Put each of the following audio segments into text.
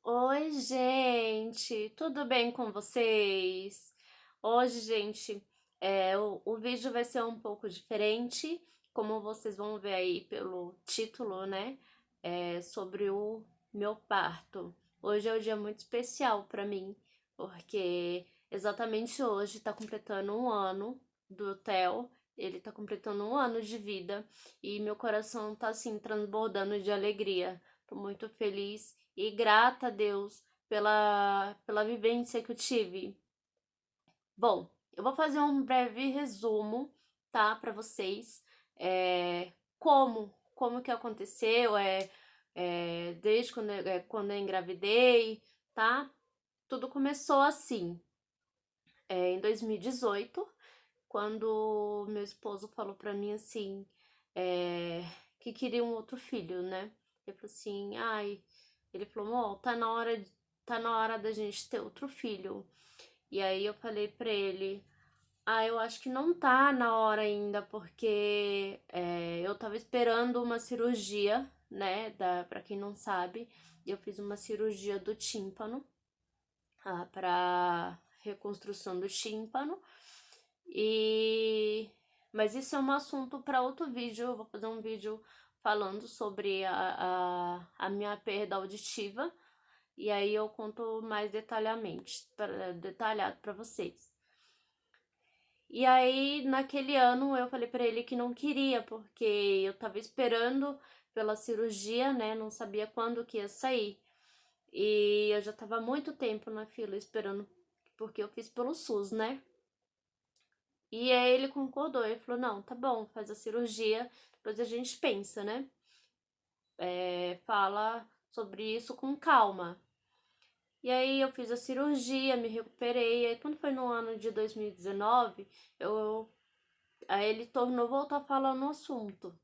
Oi, gente, tudo bem com vocês? Hoje, gente, o vídeo vai ser um pouco diferente, como vocês vão ver aí pelo título, né? Sobre o meu parto. Hoje é um dia muito especial pra mim, porque exatamente hoje tá completando um ano do Theo, ele tá completando um ano de vida e meu coração tá assim transbordando de alegria. Tô muito feliz e grata a Deus pela vivência que eu tive. Bom, eu vou fazer um breve resumo, tá, para vocês. Como que aconteceu, desde quando eu engravidei, tá? Tudo começou assim, em 2018, quando meu esposo falou pra mim assim, é, que queria um outro filho, né? Ele falou assim, ele falou, ó, tá na hora da gente ter outro filho. E aí eu falei pra ele, eu acho que não tá na hora ainda, porque eu tava esperando uma cirurgia, né? Pra quem não sabe, eu fiz uma cirurgia do tímpano, pra reconstrução do tímpano. E mas isso é um assunto para outro vídeo. Eu vou fazer um vídeo falando sobre a minha perda auditiva e aí eu conto mais detalhado para vocês. E aí naquele ano eu falei para ele que não queria porque eu tava esperando pela cirurgia, né? Não sabia quando que ia sair. E eu já tava há muito tempo na fila esperando porque eu fiz pelo SUS, né? E aí ele concordou, ele falou, não, tá bom, faz a cirurgia, depois a gente pensa, né? Fala sobre isso com calma. E aí eu fiz a cirurgia, me recuperei, e aí quando foi no ano de 2019, aí ele voltou a falar no assunto.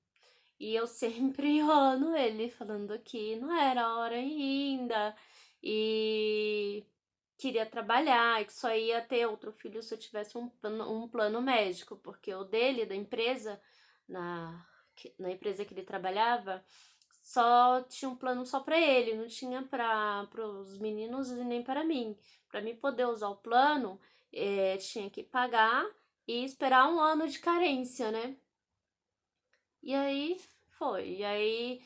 E eu sempre enrolando ele, falando que não era a hora ainda, e queria trabalhar, e que só ia ter outro filho se eu tivesse um plano médico, porque o dele, da empresa, na empresa que ele trabalhava, só tinha um plano só para ele, não tinha para os meninos e nem para mim. Para mim poder usar o plano, tinha que pagar e esperar um ano de carência, né? E aí foi. E aí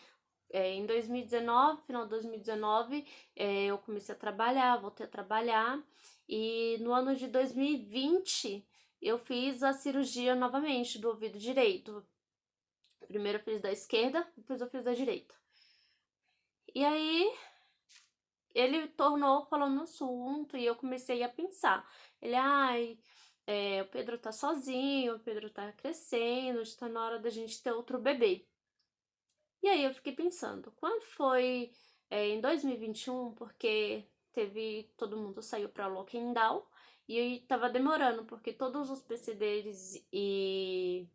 em 2019, final de 2019, eu comecei a trabalhar, voltei a trabalhar. E no ano de 2020, eu fiz a cirurgia novamente do ouvido direito. Primeiro eu fiz da esquerda, depois eu fiz da direita. E aí ele tornou falando no assunto e eu comecei a pensar. Ele, o Pedro tá sozinho, o Pedro tá crescendo, está na hora da gente ter outro bebê. E aí eu fiquei pensando, quando foi em 2021, porque todo mundo saiu para Lockdown e aí tava demorando, porque todos os PCDs e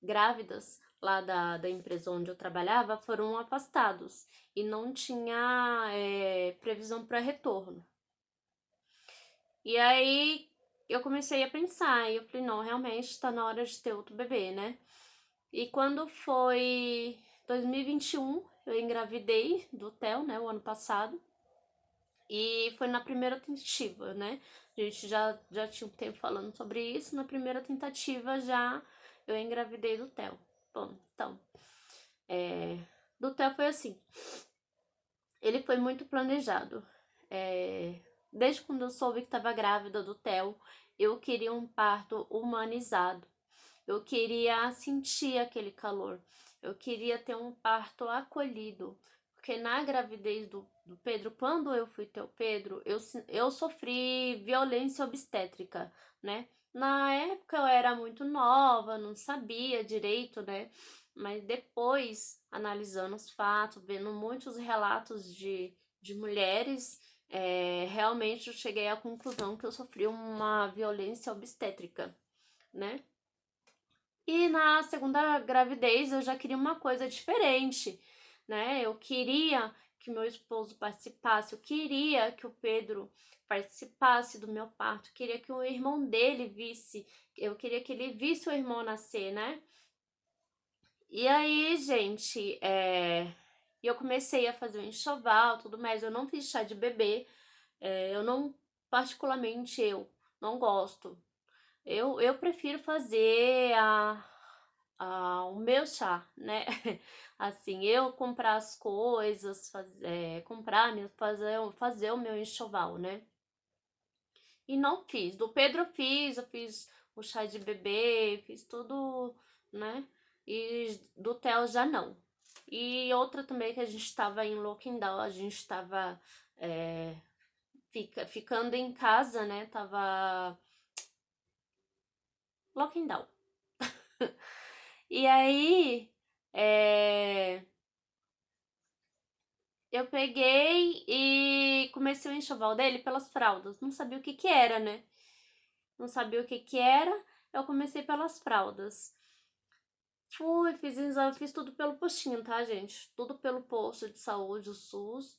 grávidas lá da empresa onde eu trabalhava foram afastados e não tinha previsão para retorno. E aí eu comecei a pensar, e eu falei, não, realmente está na hora de ter outro bebê, né? E quando foi 2021, eu engravidei do Theo, né, o ano passado. E foi na primeira tentativa, né? A gente já tinha um tempo falando sobre isso. Na primeira tentativa já eu engravidei do Theo. Bom, então, do Theo foi assim. Ele foi muito planejado. Desde quando eu soube que estava grávida do Theo, eu queria um parto humanizado. Eu queria sentir aquele calor. Eu queria ter um parto acolhido. Porque na gravidez do Pedro, quando eu fui ter o Pedro, eu sofri violência obstétrica, né? Na época eu era muito nova, não sabia direito, né? Mas depois, analisando os fatos, vendo muitos relatos de mulheres, realmente eu cheguei à conclusão que eu sofri uma violência obstétrica, né? E na segunda gravidez eu já queria uma coisa diferente, né? Eu queria que meu esposo participasse. Eu queria que o Pedro participasse do meu parto, queria que o irmão dele visse, eu queria que ele visse o irmão nascer, né? E aí, gente, eu comecei a fazer o enxoval, tudo mais. Eu não fiz chá de bebê, eu não, particularmente eu, não gosto. Eu prefiro fazer o meu chá, né? Assim, eu comprar as coisas, fazer o meu enxoval, né? E não fiz. Do Pedro eu fiz o chá de bebê, fiz tudo, né? E do Theo já não. E outra também que a gente estava em Loquendal, a gente estava ficando em casa, né? Tava Loquendal. E aí, eu peguei e comecei o enxoval dele pelas fraldas. Não sabia o que que era, né? Não sabia o que que era. Eu comecei pelas fraldas. Fui, fiz exame, fiz tudo pelo postinho, tá, gente? Tudo pelo posto de saúde, o SUS.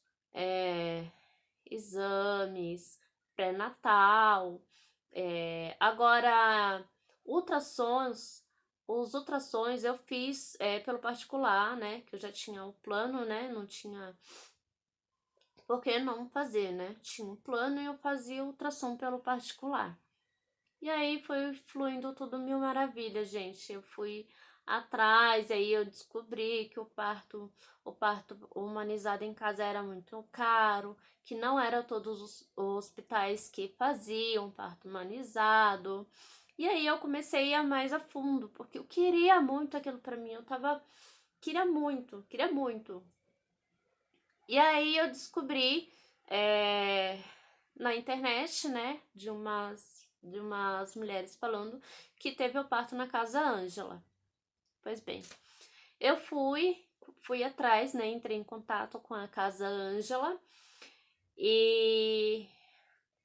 Exames, pré-natal. Agora, ultrassons, os ultrassons eu fiz pelo particular, né? Que eu já tinha o plano, né? Não tinha por que não fazer, né? Tinha um plano e eu fazia ultrassom pelo particular. E aí foi fluindo tudo mil maravilhas, gente. Eu fui atrás, aí eu descobri que o parto humanizado em casa era muito caro, que não era todos os hospitais que faziam parto humanizado. E aí eu comecei a ir mais a fundo, porque eu queria muito aquilo pra mim, queria muito, queria muito. E aí eu descobri na internet, né, de umas mulheres falando que teve o parto na Casa Ângela. Pois bem, eu fui atrás, né, entrei em contato com a Casa Ângela e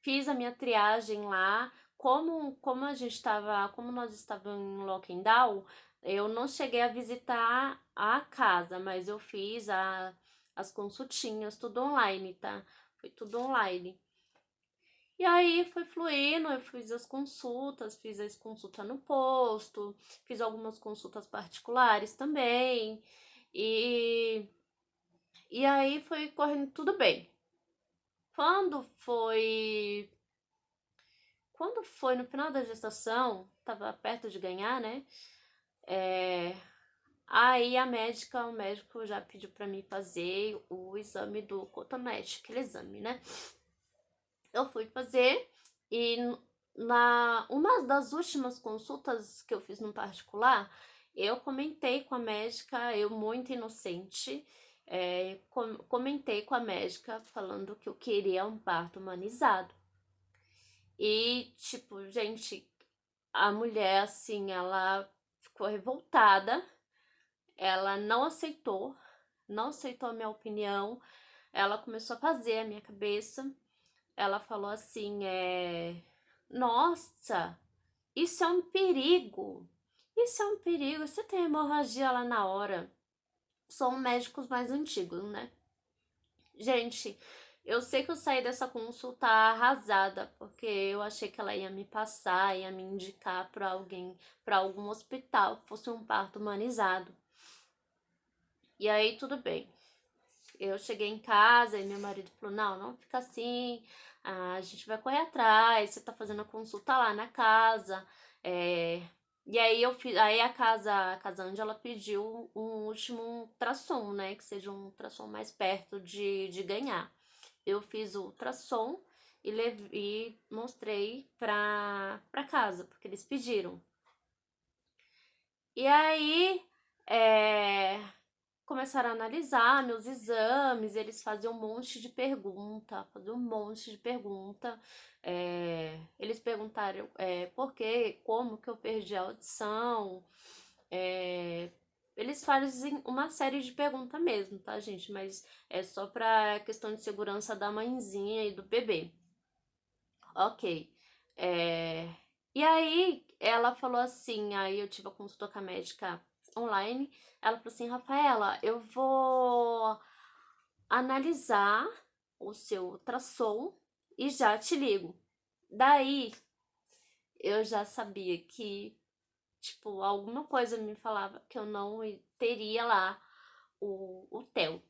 fiz a minha triagem lá. Como nós estávamos em Lockdown, eu não cheguei a visitar a casa, mas eu fiz as consultinhas, tudo online, tá? Foi tudo online. E aí foi fluindo, eu fiz as consultas no posto, fiz algumas consultas particulares também. E, e aí foi correndo tudo bem. Quando foi Quando foi no final da gestação, tava perto de ganhar, né? Aí o médico já pediu pra mim fazer o exame do cotonete, aquele exame, né? Eu fui fazer e na uma das últimas consultas que eu fiz no particular, eu comentei com a médica, eu muito inocente, comentei com a médica falando que eu queria um parto humanizado. E, tipo, gente, a mulher, assim, ela ficou revoltada, ela não aceitou a minha opinião, ela começou a fazer a minha cabeça, ela falou assim, nossa, isso é um perigo, você tem hemorragia lá na hora. São médicos mais antigos, né? Gente, eu sei que eu saí dessa consulta arrasada, porque eu achei que ela ia me passar, ia me indicar para alguém, para algum hospital que fosse um parto humanizado. E aí tudo bem. Eu cheguei em casa e meu marido falou: "Não, não fica assim. A gente vai correr atrás. Você tá fazendo a consulta lá na casa." E aí a casa Ângela pediu um último ultrassom, né? Que seja um ultrassom mais perto de ganhar. Eu fiz o ultrassom e mostrei pra casa, porque eles pediram. E aí, começaram a analisar meus exames, eles faziam um monte de pergunta, eles perguntaram por quê, como que eu perdi a audição, eles fazem uma série de perguntas mesmo, tá, gente? Mas é só pra questão de segurança da mãezinha e do bebê. Ok. É, E aí ela falou assim, aí eu tive a consulta com a médica online, ela falou assim, Rafaela, analisar o seu ultrassom e já te ligo. Daí eu já sabia que, tipo, alguma coisa me falava que eu não teria lá o TEL.